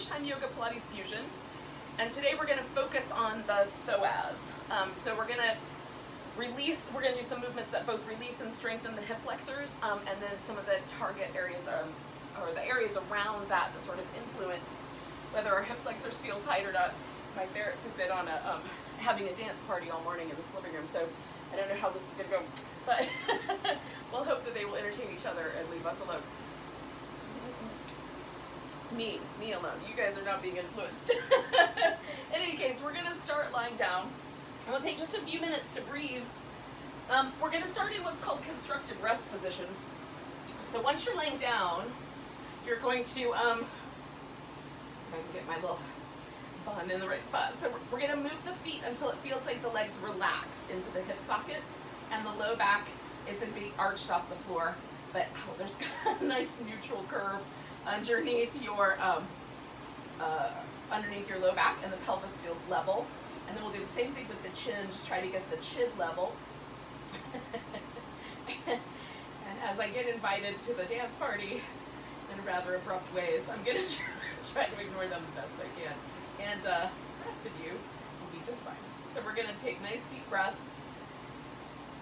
Lunchtime Yoga Pilates Fusion, and today we're going to focus on the psoas. So we're going to do some movements that both release and strengthen the hip flexors, and then some of the target areas, or the areas around that sort of influence whether our hip flexors feel tight or not. My ferrets have been on having a dance party all morning in this living room, so I don't know how this is going to go, but we'll hope that they will entertain each other and leave us alone. Me alone. You guys are not being influenced. In any case, we're going to start lying down. And we'll take just a few minutes to breathe. We're going to start in what's called constructive rest position. So once you're laying down, you're going to, see if I can get my little bun in the right spot. So we're going to move the feet until it feels like the legs relax into the hip sockets and the low back isn't being arched off the floor, but there's a nice neutral curve underneath your low back, and the pelvis feels level. And then we'll do the same thing with the chin, just try to get the chin level. And as I get invited to the dance party in rather abrupt ways, I'm going to try to ignore them the best I can. And the rest of you will be just fine. So we're going to take nice deep breaths.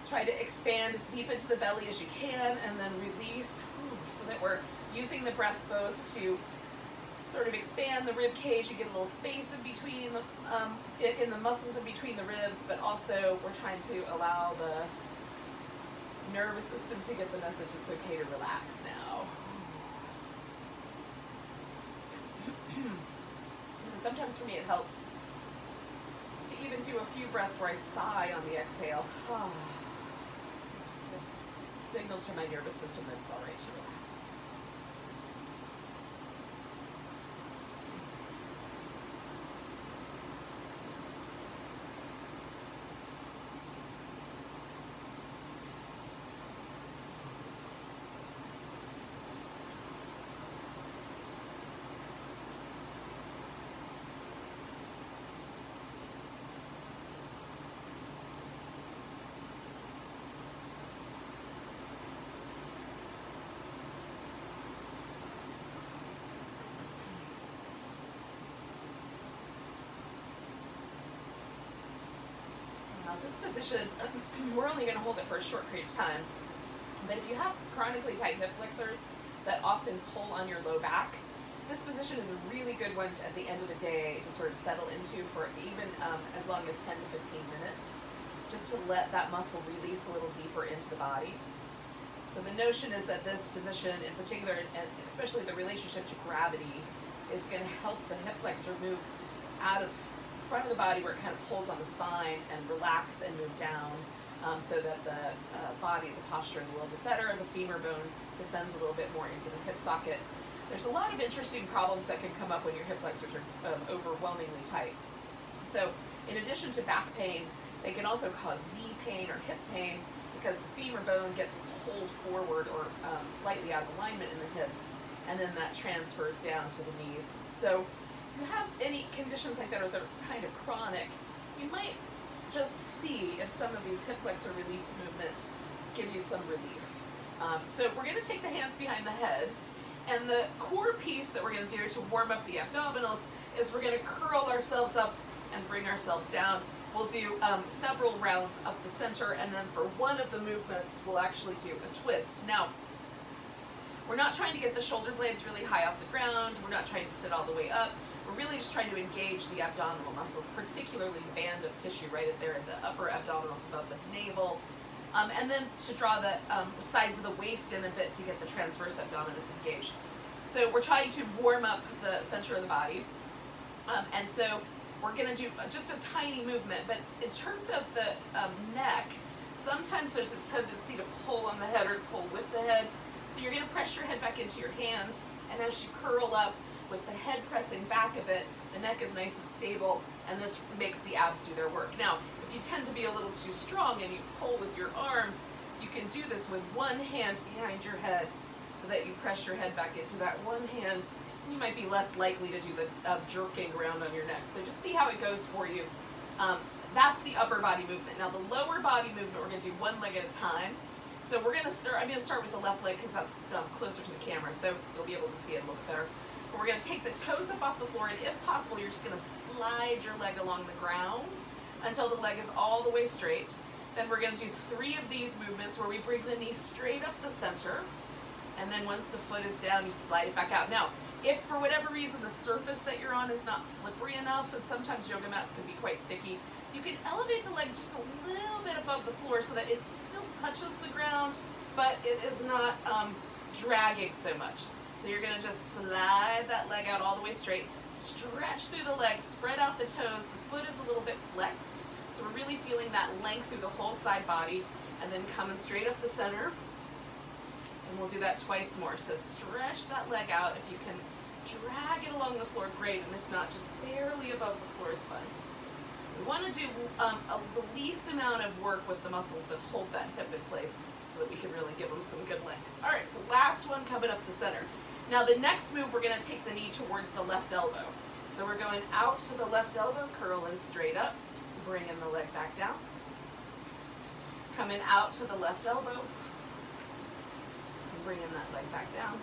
Try to expand as deep into the belly as you can, and then release, so that we're using the breath both to sort of expand the rib cage and get a little space in between, in the muscles in between the ribs, but also we're trying to allow the nervous system to get the message it's okay to relax now. So sometimes for me it helps to even do a few breaths where I sigh on the exhale. Just to signal to my nervous system that it's all right to relax. This position, we're only going to hold it for a short period of time, but if you have chronically tight hip flexors that often pull on your low back, this position is a really good one at the end of the day to sort of settle into for even as long as 10 to 15 minutes, just to let that muscle release a little deeper into the body. So the notion is that this position in particular, and especially the relationship to gravity, is going to help the hip flexor move out of front of the body where it kind of pulls on the spine and relax and move down, so that the body, the posture is a little bit better, and the femur bone descends a little bit more into the hip socket. There's a lot of interesting problems that can come up when your hip flexors are overwhelmingly tight. So in addition to back pain, they can also cause knee pain or hip pain because the femur bone gets pulled forward or slightly out of alignment in the hip, and then that transfers down to the knees. So if you have any conditions like that, or they're kind of chronic, you might just see if some of these hip flexor release movements give you some relief. So we're going to take the hands behind the head, and the core piece that we're going to do to warm up the abdominals is we're going to curl ourselves up and bring ourselves down. We'll do several rounds up the center, and then for one of the movements we'll actually do a twist. Now, we're not trying to get the shoulder blades really high off the ground. We're not trying to sit all the way up. We're really just trying to engage the abdominal muscles, particularly the band of tissue right there at the upper abdominals above the navel, and then to draw the sides of the waist in a bit to get the transverse abdominis engaged. So we're trying to warm up the center of the body, and so we're going to do just a tiny movement, but in terms of the neck, sometimes there's a tendency to pull on the head or pull with the head, so you're going to press your head back into your hands, and as you curl up, with the head pressing back a bit, the neck is nice and stable, and this makes the abs do their work. Now, if you tend to be a little too strong and you pull with your arms, you can do this with one hand behind your head so that you press your head back into that one hand. You might be less likely to do the jerking around on your neck. So just see how it goes for you. That's the upper body movement. Now the lower body movement, we're going to do one leg at a time. So we're going to start, I'm going to start with the left leg because that's closer to the camera, so you'll be able to see it a little better. We're going to take the toes up off the floor, and if possible, you're just going to slide your leg along the ground until the leg is all the way straight. Then we're going to do 3 of these movements where we bring the knee straight up the center, and then once the foot is down, you slide it back out. Now, if for whatever reason the surface that you're on is not slippery enough, and sometimes yoga mats can be quite sticky, you can elevate the leg just a little bit above the floor so that it still touches the ground, but it is not dragging so much. So you're going to just slide that leg out all the way straight, stretch through the leg, spread out the toes, the foot is a little bit flexed, so we're really feeling that length through the whole side body, and then coming straight up the center, and we'll do that twice more. So stretch that leg out. If you can drag it along the floor, great, and if not, just barely above the floor is fine. We want to do the least amount of work with the muscles that hold that hip in place so that we can really give them some good length. All right, so last one coming up the center. Now the next move, we're going to take the knee towards the left elbow. So we're going out to the left elbow, curl in straight up, bringing the leg back down. Coming out to the left elbow, and bringing that leg back down.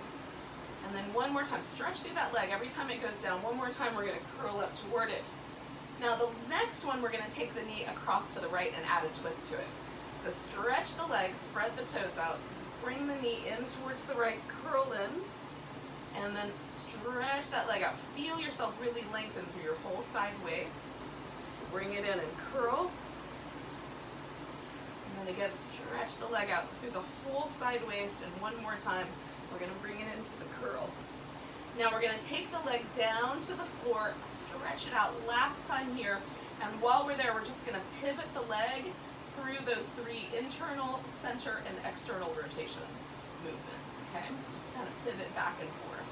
And then one more time, stretch through that leg. Every time it goes down, one more time, we're going to curl up toward it. Now the next one, we're going to take the knee across to the right and add a twist to it. So stretch the leg, spread the toes out, bring the knee in towards the right, curl in, and then stretch that leg out. Feel yourself really lengthen through your whole side waist. Bring it in and curl. And then again, stretch the leg out through the whole side waist, and one more time, we're going to bring it into the curl. Now we're going to take the leg down to the floor, stretch it out last time here, and while we're there, we're just going to pivot the leg through those 3 internal, center, and external rotation movements, okay? Just kind of pivot back and forth.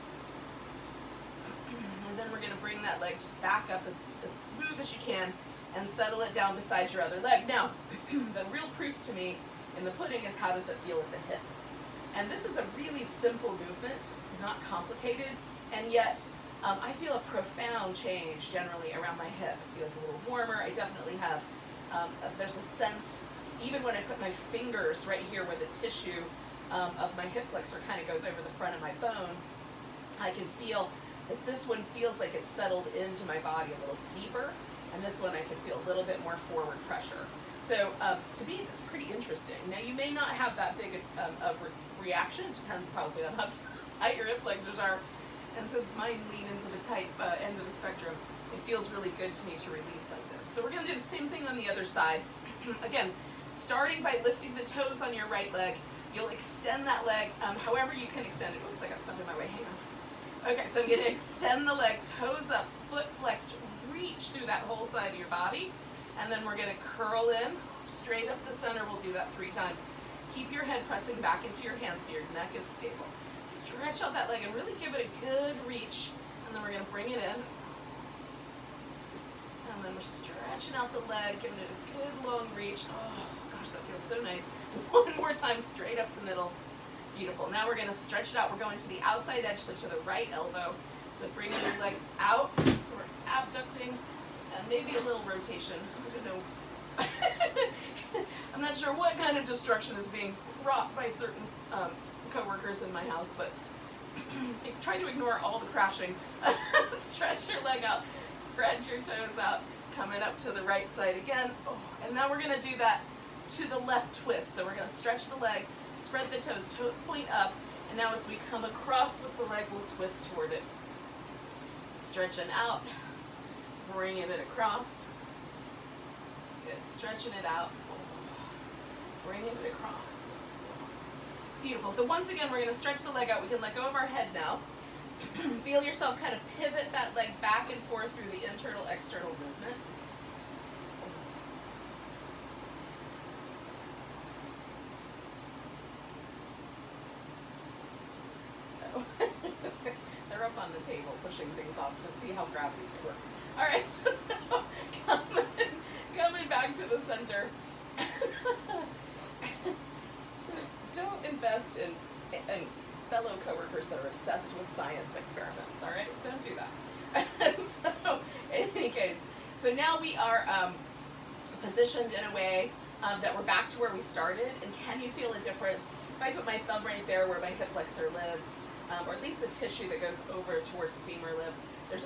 And then we're going to bring that leg just back up as smooth as you can and settle it down beside your other leg. Now, the real proof to me in the pudding is how does that feel at the hip? And this is a really simple movement. It's not complicated, and yet I feel a profound change generally around my hip. It feels a little warmer. I definitely have, there's a sense, even when I put my fingers right here where the tissue of my hip flexor kind of goes over the front of my bone, I can feel that this one feels like it's settled into my body a little deeper, and this one I can feel a little bit more forward pressure. So to me, that's pretty interesting. Now you may not have that big a reaction. It depends probably on how tight your hip flexors are. And since mine lean into the tight end of the spectrum, it feels really good to me to release like this. So we're going to do the same thing on the other side. Again, starting by lifting the toes on your right leg, you'll extend that leg however you can extend it. Oops, I got stuff in my way. Hang on. Okay, so I'm going to extend the leg, toes up, foot flexed, reach through that whole side of your body. And then we're going to curl in, straight up the center. We'll do that 3 times. Keep your head pressing back into your hands so your neck is stable. Stretch out that leg and really give it a good reach. And then we're going to bring it in. And then we're stretching out the leg, giving it a good long reach. Oh, gosh, that feels so nice. One more time, straight up the middle. Beautiful. Now we're going to stretch it out. We're going to the outside edge, so to the right elbow. So bringing your leg out. So we're abducting. And maybe a little rotation. I don't know. I'm not sure what kind of destruction is being wrought by certain co-workers in my house, but try to ignore all the crashing. Stretch your leg out, spread your toes out, coming up to the right side again. Oh, and now we're going to do that to the left twist. So we're going to stretch the leg, spread the toes point up, and now as we come across with the leg, we'll twist toward it. Stretching out. Bringing it across. Good. Stretching it out. Bringing it across. Beautiful. So once again, we're going to stretch the leg out. We can let go of our head now. Feel yourself kind of pivot that leg back and forth through the internal, external movement. They're up on the table pushing things off to see how gravity works. All right, so coming back to the center. Just don't invest in fellow coworkers that are obsessed with science experiments, all right? Don't do that. So, in any case, so now we are positioned in a way that we're back to where we started, and can you feel a difference? If I put my thumb right there where my hip flexor lives, or at least the tissue that goes over towards the femur ribs.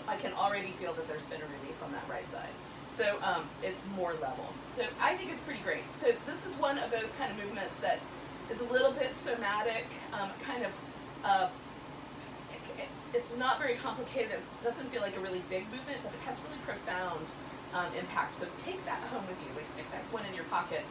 I can already feel that there's been a release on that right side. So it's more level. So I think it's pretty great. So this is one of those kind of movements that is a little bit somatic, it's not very complicated. It doesn't feel like a really big movement, but it has really profound impact. So take that home with you. Like stick that one in your pocket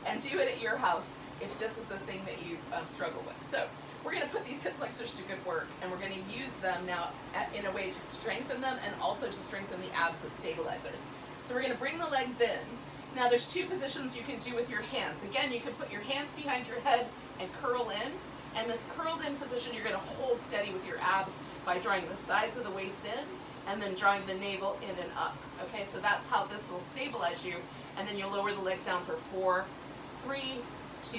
and do it at your house if this is a thing that you struggle with. So we're going to put these hip flexors to good work, and we're going to use them now in a way to strengthen them and also to strengthen the abs as stabilizers. So we're going to bring the legs in. Now there's two positions you can do with your hands. Again, you can put your hands behind your head and curl in. And this curled in position, you're going to hold steady with your abs by drawing the sides of the waist in and then drawing the navel in and up. Okay, so that's how this will stabilize you. And then you'll lower the legs down for 4, 3, 2,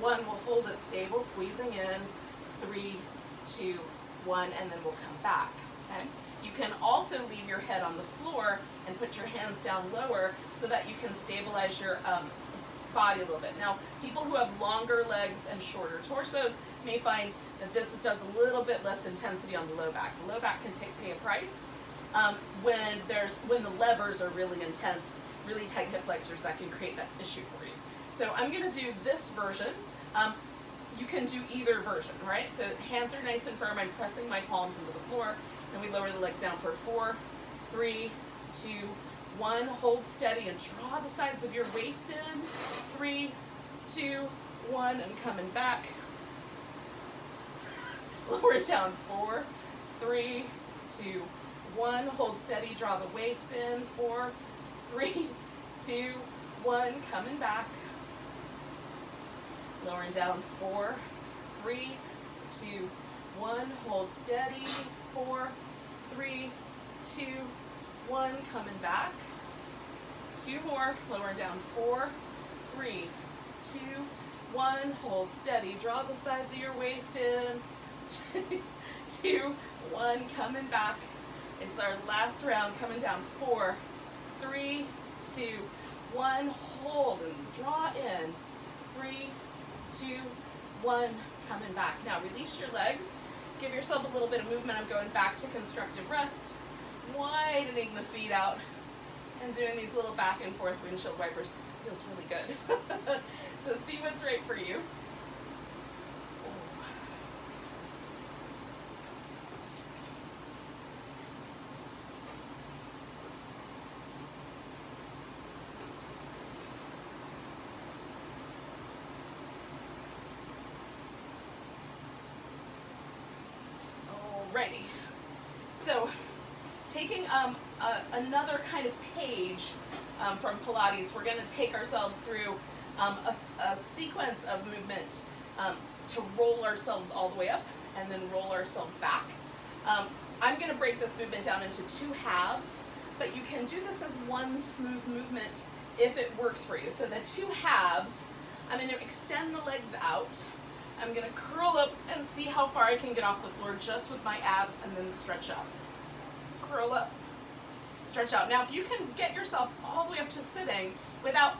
1. We'll hold it stable, squeezing in, 3, 2, 1, and then we'll come back. Okay? You can also leave your head on the floor and put your hands down lower so that you can stabilize your body a little bit. Now, people who have longer legs and shorter torsos may find that this does a little bit less intensity on the low back. The low back can pay a price when the levers are really intense, really tight hip flexors that can create that issue for you. So I'm going to do this version. You can do either version, right? So hands are nice and firm. I'm pressing my palms into the floor, and we lower the legs down for 4, 3, 2, 1. Hold steady and draw the sides of your waist in. 3, 2, 1, and coming back. Lower down 4, 3, 2, 1. Hold steady, draw the waist in. 4, 3, 2, 1, coming back. Lowering down 4, 3, 2, 1. Hold steady. 4, 3, 2, 1. Coming back. 2 more. Lowering down 4, 3, 2, 1. Hold steady. Draw the sides of your waist in. 2, 1. Coming back. It's our last round. Coming down 4, 3, 2, 1. Hold and draw in. 3, 2, 1. Coming back. Now release your legs. Give yourself a little bit of movement. I'm going back to constructive rest. Widening the feet out and doing these little back and forth windshield wipers. It feels really good. So see what's right for you. Alrighty. So taking another kind of page from Pilates, we're going to take ourselves through a sequence of movement to roll ourselves all the way up and then roll ourselves back. I'm going to break this movement down into 2 halves, but you can do this as one smooth movement if it works for you. So the 2 halves, I'm going to extend the legs out. I'm going to curl up and see how far I can get off the floor just with my abs and then stretch up. Curl up, stretch out. Now if you can get yourself all the way up to sitting without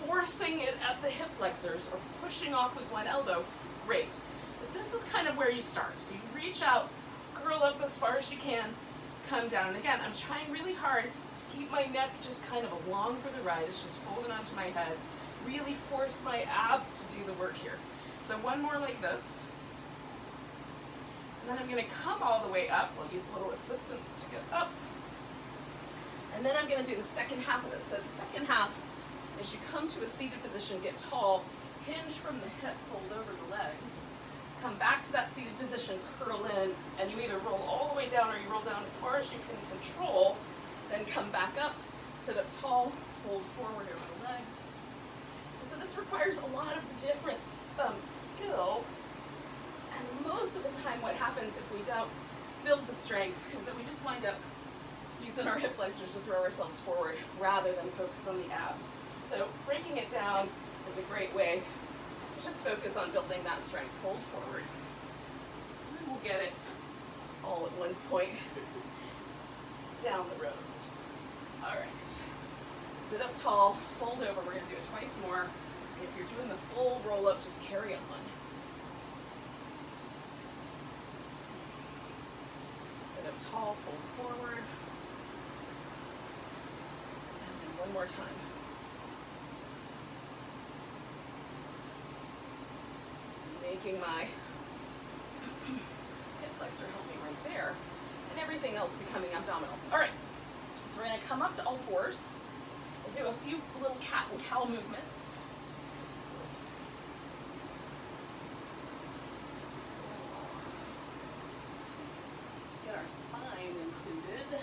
forcing it at the hip flexors or pushing off with one elbow, great. But this is kind of where you start. So you reach out, curl up as far as you can, come down. And again, I'm trying really hard to keep my neck just kind of along for the ride. It's just holding onto my head. Really force my abs to do the work here. So one more like this. And then I'm going to come all the way up. We'll use a little assistance to get up. And then I'm going to do the second half of this. So the second half is you come to a seated position, get tall, hinge from the hip, fold over the legs, come back to that seated position, curl in, and you either roll all the way down or you roll down as far as you can control, then come back up, sit up tall, fold forward over the legs. And so this requires a lot of different skill. And most of the time what happens if we don't build the strength is that we just wind up using our hip flexors to throw ourselves forward rather than focus on the abs. So breaking it down is a great way to just focus on building that strength. Fold forward. And we'll get it all at one point down the road. All right. Sit up tall, fold over. We're going to do it twice more. And if you're doing the full roll up, just carry on. tall, fold forward. And then one more time. So making my hip flexor help me right there. And everything else becoming abdominal. All right, so we're gonna come up to all fours. We'll do a few little cat and cow movements. Let's get our spine included.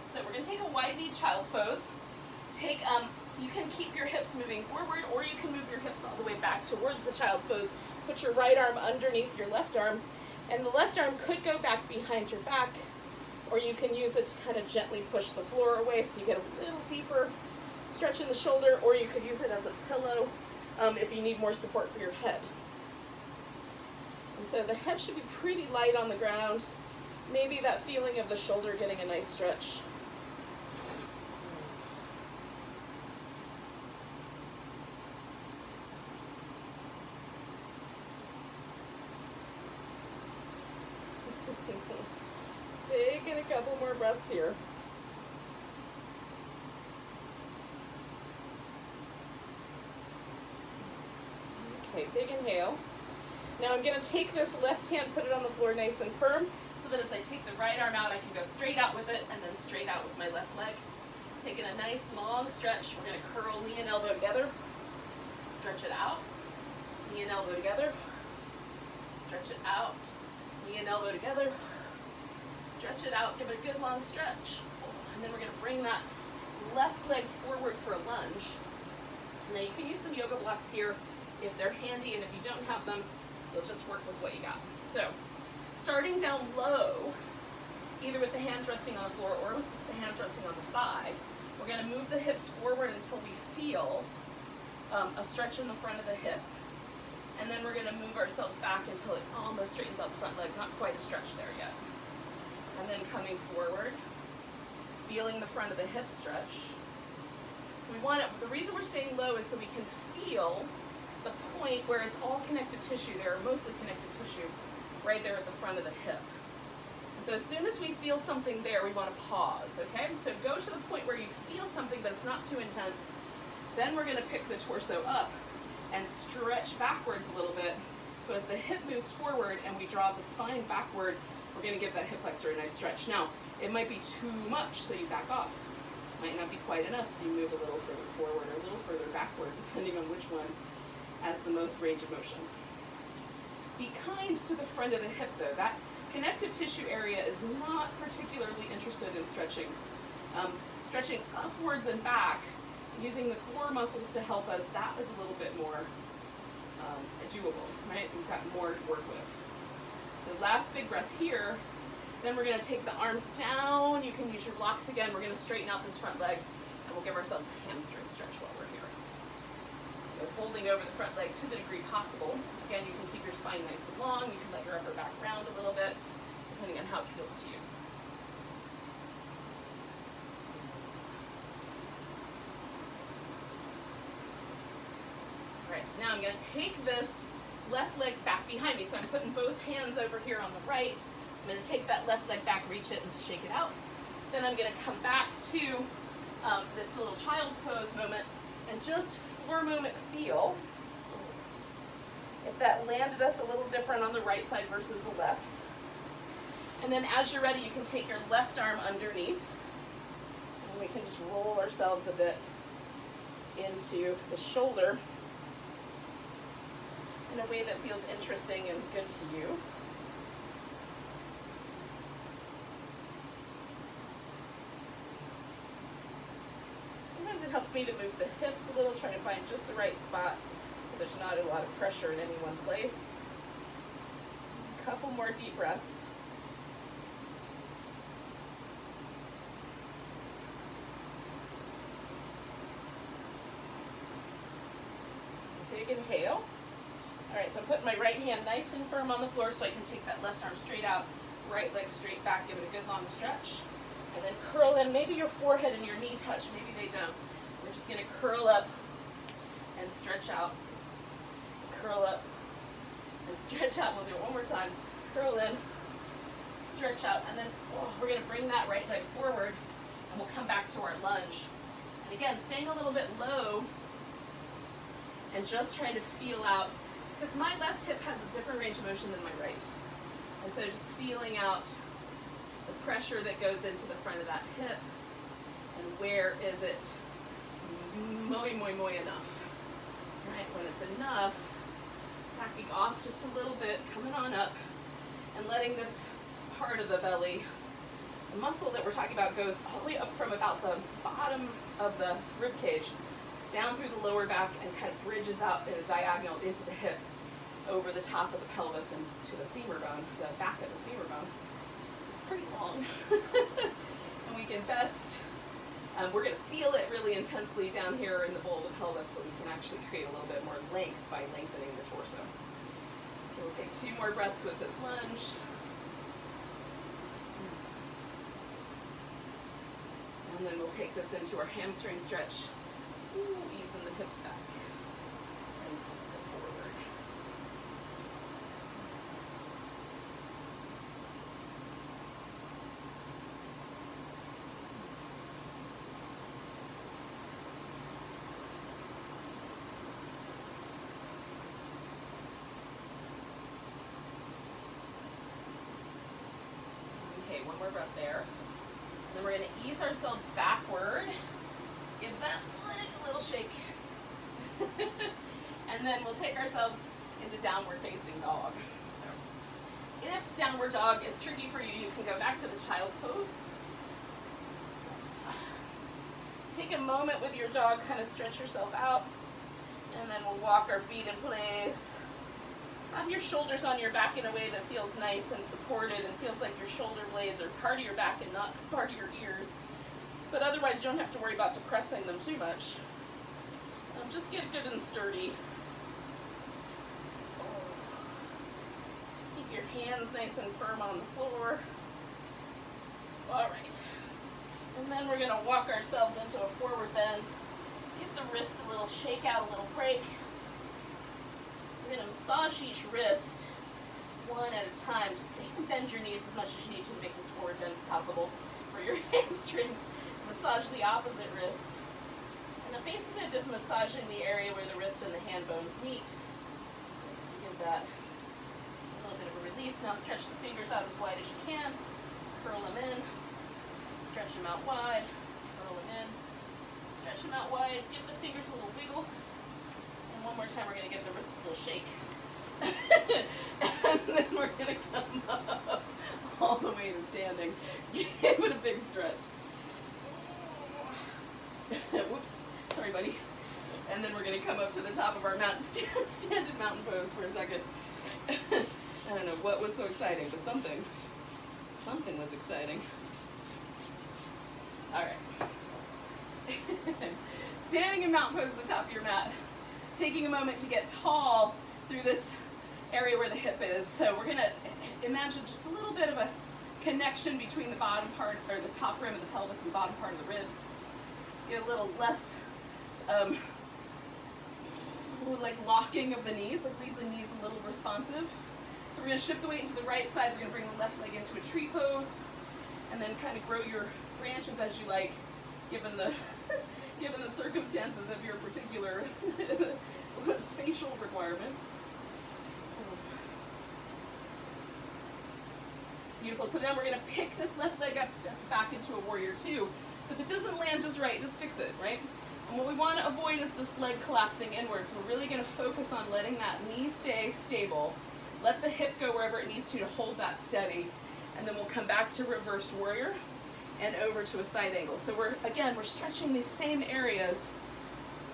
So we're going to take a wide knee child's pose. You can keep your hips moving forward, or you can move your hips all the way back towards the child's pose. Put your right arm underneath your left arm, and the left arm could go back behind your back, or you can use it to kind of gently push the floor away so you get a little deeper stretch in the shoulder, or you could use it as a pillow if you need more support for your head. And so the head should be pretty light on the ground. Maybe that feeling of the shoulder getting a nice stretch. Taking a couple more breaths here. Okay, big inhale. Now I'm going to take this left hand, put it on the floor nice and firm, so that as I take the right arm out, I can go straight out with it and then straight out with my left leg. Taking a nice long stretch. We're going to curl knee and elbow together. Stretch it out. Knee and elbow together. Stretch it out. Knee and elbow together. Stretch it out. Give it a good long stretch. And then we're going to bring that left leg forward for a lunge. Now you can use some yoga blocks here if they're handy, and if you don't have them, you'll just work with what you got. So, starting down low, either with the hands resting on the floor or with the hands resting on the thigh, we're going to move the hips forward until we feel a stretch in the front of the hip. And then we're going to move ourselves back until it almost straightens out the front leg, not quite a stretch there yet. And then coming forward, feeling the front of the hip stretch. So we want it, the reason we're staying low is so we can feel the point where it's all connective tissue there, or mostly connective tissue, right there at the front of the hip. And so as soon as we feel something there, we want to pause, okay? So go to the point where you feel something but it's not too intense. Then we're going to pick the torso up and stretch backwards a little bit. So as the hip moves forward and we draw the spine backward, we're going to give that hip flexor a nice stretch. Now, it might be too much, so you back off. Might not be quite enough, so you move a little further forward or a little further backward, depending on which one has the most range of motion. Be kind to the front of the hip, though. That connective tissue area is not particularly interested in stretching. Stretching upwards and back, using the core muscles to help us, that is a little bit more doable, right? We've got more to work with. So last big breath here. Then we're going to take the arms down. You can use your blocks again. We're going to straighten out this front leg, and we'll give ourselves a hamstring stretch while we're here. So folding over the front leg to the degree possible. Again, you can keep your spine nice and long. You can let your upper back round a little bit, depending on how it feels to you. All right, so now I'm going to take this left leg back behind me. So I'm putting both hands over here on the right. I'm going to take that left leg back, reach it, and shake it out. Then I'm going to come back to this little child's pose moment and just for a moment feel if that landed us a little different on the right side versus the left. And then as you're ready, you can take your left arm underneath, and we can just roll ourselves a bit into the shoulder in a way that feels interesting and good to you. Sometimes it helps me to move the hips a little, try to find just the right spot so there's not a lot of pressure in any one place. A couple more deep breaths. Big inhale. All right, so I'm putting my right hand nice and firm on the floor so I can take that left arm straight out, right leg straight back, give it a good long stretch. And then curl in. Maybe your forehead and your knee touch. Maybe they don't. We're just going to curl up and stretch out. Curl up and stretch out. We'll do it one more time. Curl in, stretch out, and then we're going to bring that right leg forward, and we'll come back to our lunge. And again, staying a little bit low and just trying to feel out, because my left hip has a different range of motion than my right. And so just feeling out the pressure that goes into the front of that hip, and where is it muy enough. Right, when it's enough, backing off just a little bit, coming on up, and letting this part of the belly, the muscle that we're talking about, goes all the way up from about the bottom of the rib cage, down through the lower back, and kind of bridges out in a diagonal into the hip, over the top of the pelvis and to the femur bone, the back of the femur bone. So it's pretty long. And we can best, we're going to feel it really intensely down here in the bowl of the pelvis, but we can actually create a little bit more length by lengthening the torso. So we'll take 2 more breaths with this lunge. And then we'll take this into our hamstring stretch. Easing the hips back. And forward. Okay, one more breath there. And then we're going to ease ourselves backward. Give that leg a little shake. And then we'll take ourselves into downward facing dog. So, if downward dog is tricky for you, you can go back to the child's pose. Take a moment with your dog, kind of stretch yourself out. And then we'll walk our feet in place. Have your shoulders on your back in a way that feels nice and supported and feels like your shoulder blades are part of your back and not part of your ears. But otherwise, you don't have to worry about depressing them too much. Just get good and sturdy. Keep your hands nice and firm on the floor. All right. And then we're going to walk ourselves into a forward bend. Give the wrists a little shake out, a little break. We're going to massage each wrist one at a time. Just you can bend your knees as much as you need to make this forward bend palpable for your hamstrings. Massage the opposite wrist. And then basically just massaging the area where the wrist and the hand bones meet. Just to give that a little bit of a release. Now stretch the fingers out as wide as you can. Curl them in. Stretch them out wide. Curl them in. Stretch them out wide. Give the fingers a little wiggle. And one more time we're going to give the wrists a little shake. And then we're going to come up all the way to standing. Give it a big stretch. Whoops, sorry buddy. And then we're going to come up to the top of our standing mountain pose for a second. I don't know what was so exciting, but something was exciting. All right. Standing in mountain pose at the top of your mat. Taking a moment to get tall through this area where the hip is. So we're going to imagine just a little bit of a connection between the bottom part, or the top rim of the pelvis and the bottom part of the ribs. Get a little less like locking of the knees, like leave the knees a little responsive. So we're going to shift the weight into the right side. We're going to bring the left leg into a tree pose, and then kind of grow your branches as you like, given the given the circumstances of your particular spatial requirements. Beautiful. So now we're going to pick this left leg up, step back into a warrior two. So if it doesn't land just right, just fix it, right? And what we want to avoid is this leg collapsing inwards. So we're really going to focus on letting that knee stay stable. Let the hip go wherever it needs to hold that steady. And then we'll come back to reverse warrior and over to a side angle. So we're stretching these same areas.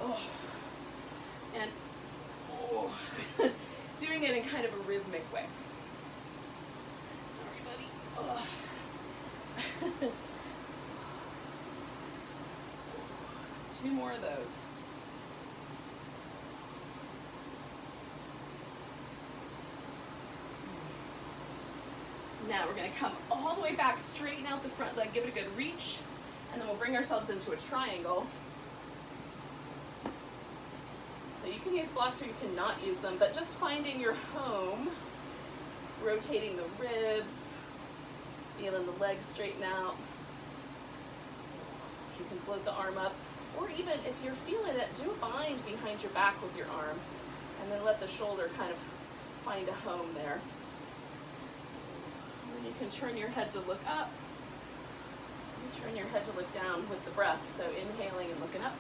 Oh. And oh. Doing it in kind of a rhythmic way. Sorry, buddy. Oh. 2 more of those. Now we're going to come all the way back, straighten out the front leg, give it a good reach, and then we'll bring ourselves into a triangle. So you can use blocks or you cannot use them, but just finding your home, rotating the ribs, feeling the legs straighten out. You can float the arm up, or even if you're feeling it, do a bind behind your back with your arm, and then let the shoulder kind of find a home there. And then you can turn your head to look up, and turn your head to look down with the breath. So inhaling and looking up,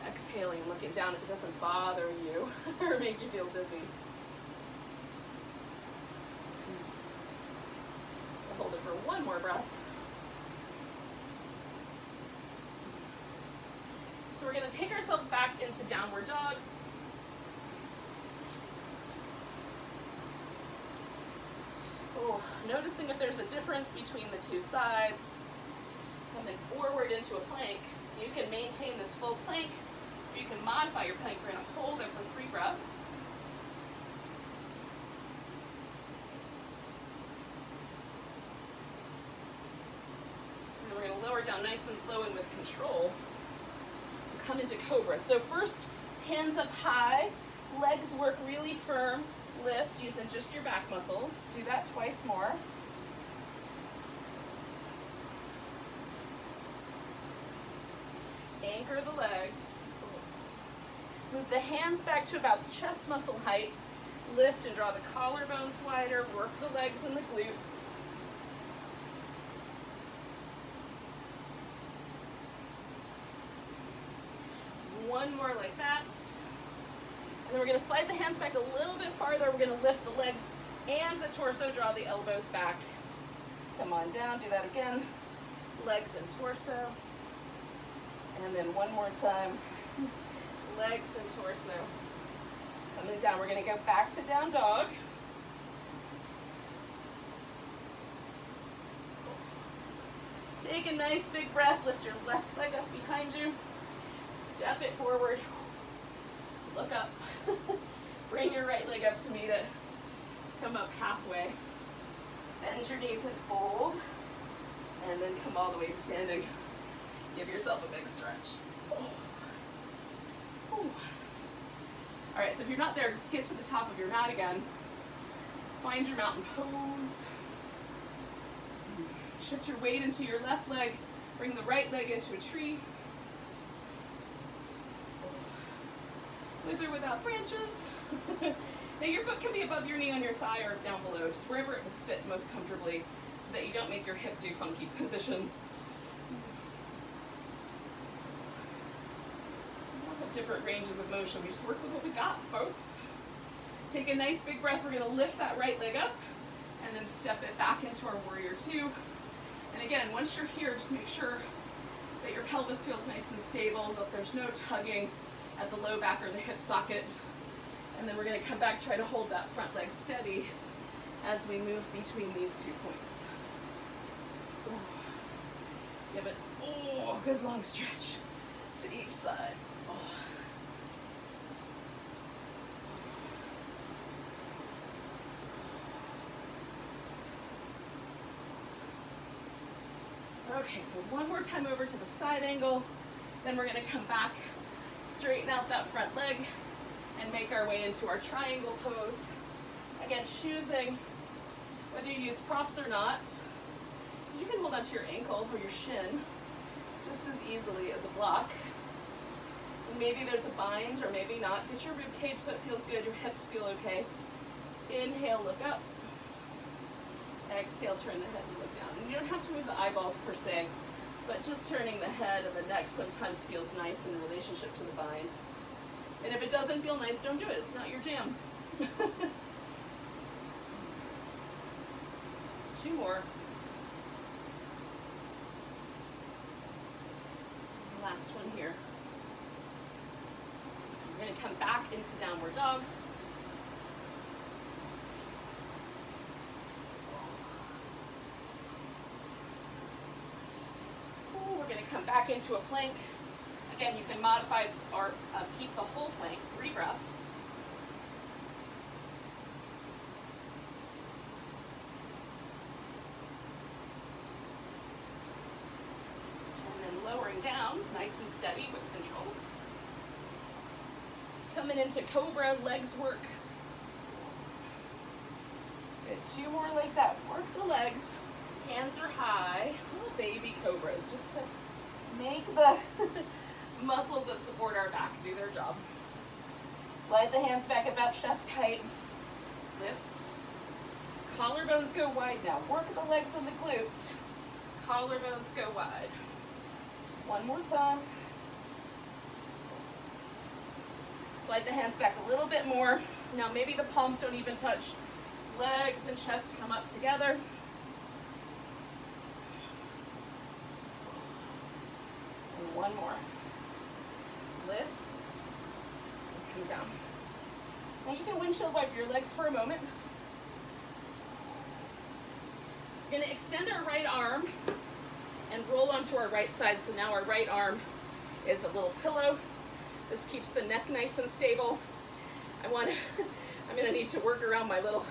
exhaling and looking down if it doesn't bother you or make you feel dizzy. We'll hold it for one more breath. So we're going to take ourselves back into downward dog. Oh, noticing if there's a difference between the two sides. Coming forward into a plank. You can maintain this full plank, or you can modify your plank. We're going to hold it for 3 breaths. And then we're going to lower down nice and slow and with control. Come into cobra. So first, hands up high, legs work really firm, lift using just your back muscles. Do that twice more. Anchor the legs. Move the hands back to about chest muscle height. Lift and draw the collarbones wider. Work the legs and the glutes. One more like that. And then we're going to slide the hands back a little bit farther. We're going to lift the legs and the torso. Draw the elbows back. Come on down. Do that again. Legs and torso. And then one more time. Legs and torso. Coming down. We're going to go back to down dog. Take a nice big breath. Lift your left leg up behind you. Step it forward. Look up. Bring your right leg up to meet it. Come up halfway. Bend your knees and fold. And then come all the way to standing. Give yourself a big stretch. All right, so if you're not there, just get to the top of your mat again. Find your mountain pose. Shift your weight into your left leg. Bring the right leg into a tree. With or without branches. Now your foot can be above your knee on your thigh or down below, just wherever it will fit most comfortably so that you don't make your hip do funky positions. We all have different ranges of motion. We just work with what we got, folks. Take a nice big breath. We're going to lift that right leg up and then step it back into our warrior 2. And again, once you're here, just make sure that your pelvis feels nice and stable, that there's no tugging at the low back or the hip socket. And then we're going to come back, try to hold that front leg steady as we move between these 2 points. Give it, good long stretch to each side. Okay, so one more time over to the side angle. Then we're going to come back, straighten out that front leg, and make our way into our triangle pose. Again, choosing whether you use props or not. You can hold onto your ankle or your shin just as easily as a block. Maybe there's a bind or maybe not. Get your rib cage so it feels good, your hips feel okay. Inhale, look up. Exhale, turn the head to look down. And you don't have to move the eyeballs per se, but just turning the head and the neck sometimes feels nice in relationship to the bind. And if it doesn't feel nice, don't do it. It's not your jam. So 2 more. Last one here. We're going to come back into downward dog. We're going to come back into a plank. Again, you can modify or keep the whole plank, 3 breaths. going down, nice and steady with control. Coming into cobra, legs work. Good, 2 more like that. Work the legs, hands are high. Little baby cobras, just to make the muscles that support our back do their job. Slide the hands back about chest height. Lift. Collarbones go wide now. Work the legs and the glutes. Collarbones go wide. One more time. Slide the hands back a little bit more. Now maybe the palms don't even touch. Legs and chest come up together. And one more. Lift. And come down. Now you can windshield wipe your legs for a moment. We're going to extend our right arm and roll onto our right side. So now our right arm is a little pillow. This keeps the neck nice and stable. I'm going to need to work around my little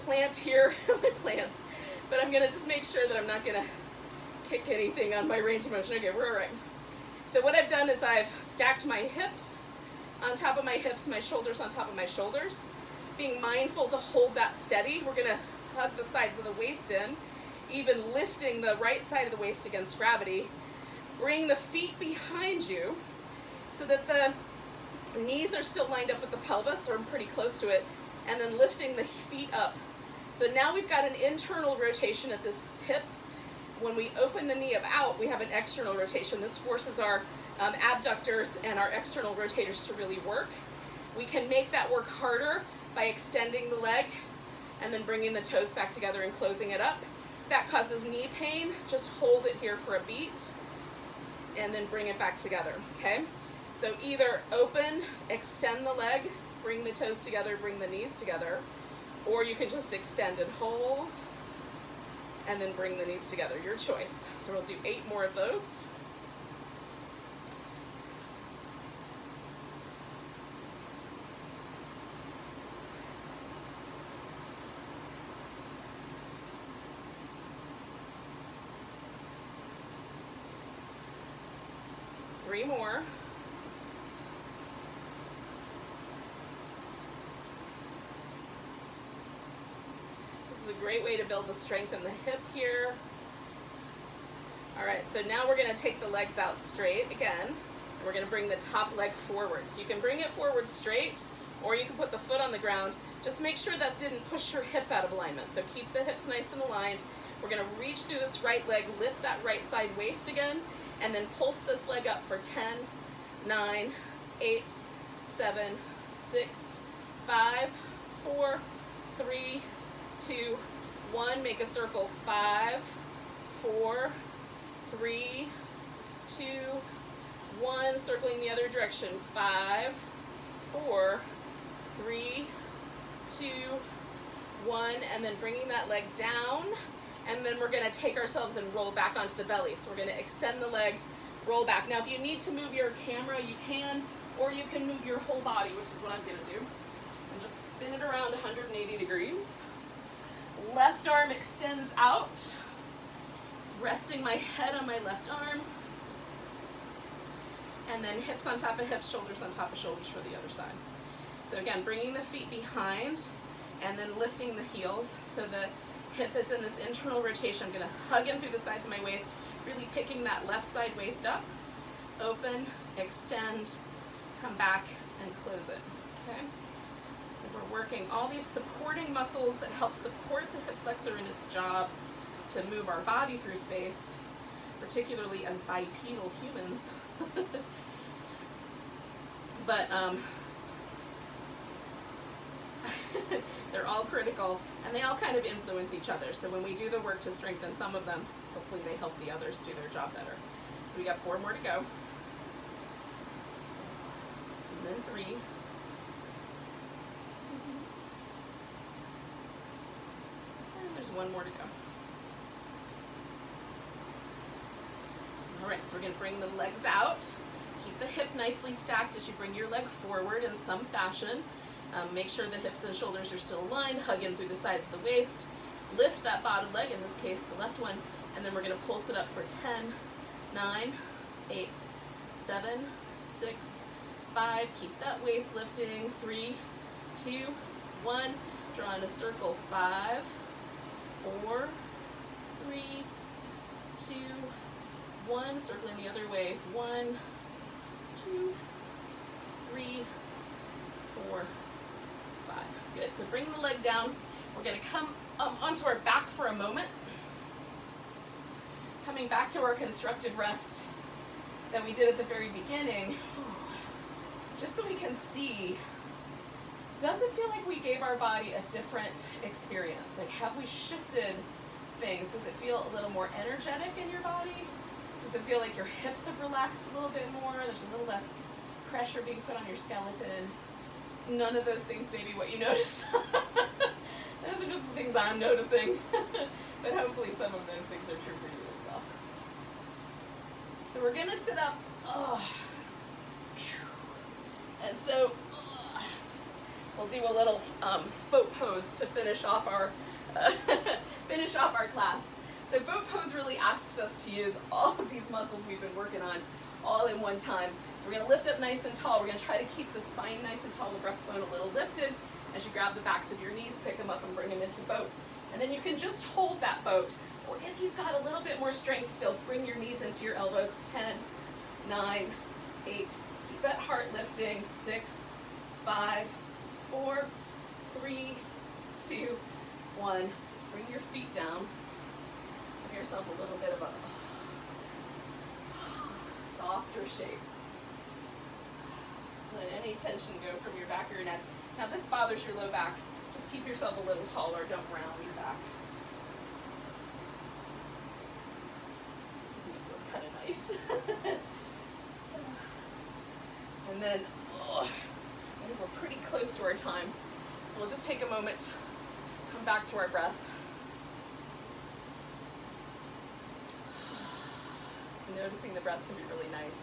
plant here, my plants, but I'm going to just make sure that I'm not going to kick anything on my range of motion. Okay, we're all right. So what I've done is I've stacked my hips on top of my hips, my shoulders on top of my shoulders. Being mindful to hold that steady, we're going to hug the sides of the waist in, even lifting the right side of the waist against gravity. Bring the feet behind you so that the knees are still lined up with the pelvis, or pretty close to it, and then lifting the feet up. So now we've got an internal rotation at this hip. When we open the knee up out, we have an external rotation. This forces our abductors and our external rotators to really work. We can make that work harder by extending the leg and then bringing the toes back together and closing it up. That causes knee pain. Just hold it here for a beat and then bring it back together, okay? So either open, extend the leg, bring the toes together, bring the knees together, or you can just extend and hold and then bring the knees together, your choice. So we'll do 8 more of those. Three more. This is a great way to build the strength in the hip here. All right, so now we're going to take the legs out straight again. And we're going to bring the top leg forward. So you can bring it forward straight, or you can put the foot on the ground. Just make sure that didn't push your hip out of alignment. So keep the hips nice and aligned. We're going to reach through this right leg, lift that right side waist again, and then pulse this leg up for 10, 9, 8, 7, 6, 5, 4, 3, 2, 1. Make a circle. 5, 4, 3, 2, 1. Circling the other direction. 5, 4, 3, 2, 1. And then bringing that leg down. And then we're going to take ourselves and roll back onto the belly. So we're going to extend the leg, roll back. Now, if you need to move your camera, you can, or you can move your whole body, which is what I'm going to do. And just spin it around 180 degrees. Left arm extends out, resting my head on my left arm. And then hips on top of hips, shoulders on top of shoulders for the other side. So again, bringing the feet behind and then lifting the heels. So the hip is in this internal rotation. I'm going to hug in through the sides of my waist, really picking that left side waist up. Open, extend, come back, and close it. Okay? So we're working all these supporting muscles that help support the hip flexor in its job to move our body through space, particularly as bipedal humans. But they're all critical, and they all kind of influence each other. So when we do the work to strengthen some of them, hopefully they help the others do their job better. So we got 4 more to go. And then 3. And there's 1 more to go. All right, so we're going to bring the legs out. Keep the hip nicely stacked as you bring your leg forward in some fashion. Make sure the hips and shoulders are still aligned. Hug in through the sides of the waist. Lift that bottom leg, in this case the left one, and then we're going to pulse it up for 10, 9, 8, 7, 6, 5. Keep that waist lifting. 3, 2, 1. Draw in a circle. 5, 4, 3, 2, 1. Circling the other way. 1, 2, 3, 4, 5. Good. So bring the leg down. We're going to come onto our back for a moment. Coming back to our constructive rest that we did at the very beginning, just so we can see, does it feel like we gave our body a different experience? Like, have we shifted things? Does it feel a little more energetic in your body? Does it feel like your hips have relaxed a little bit more? There's a little less pressure being put on your skeleton? None of those things may be what you notice. Those are just the things I'm noticing. But hopefully some of those things are true for you as well. So we're going to sit up. And so we'll do a little boat pose to finish off our class. So boat pose really asks us to use all of these muscles we've been working on all in one time. So we're going to lift up nice and tall. We're going to try to keep the spine nice and tall, the breastbone a little lifted. As you grab the backs of your knees, pick them up and bring them into boat. And then you can just hold that boat. Or if you've got a little bit more strength still, bring your knees into your elbows. 10, 9, 8. Keep that heart lifting. 6, 5, 4, 3, 2, 1. Bring your feet down. Give yourself a little bit of a softer shape. Let any tension go from your back or your neck. Now if this bothers your low back, just keep yourself a little taller. Don't round your back. I think it feels kind of nice. And then, I think we're pretty close to our time. So we'll just take a moment, come back to our breath. So noticing the breath can be really nice.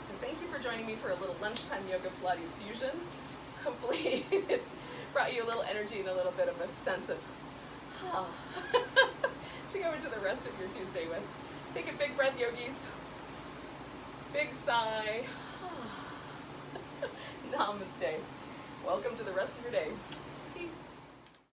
So thank you for joining me for a little lunchtime yoga Pilates fusion. Hopefully it's brought you a little energy and a little bit of a sense of to go into the rest of your Tuesday with. Take a big breath, yogis. Big sigh. Namaste. Welcome to the rest of your day.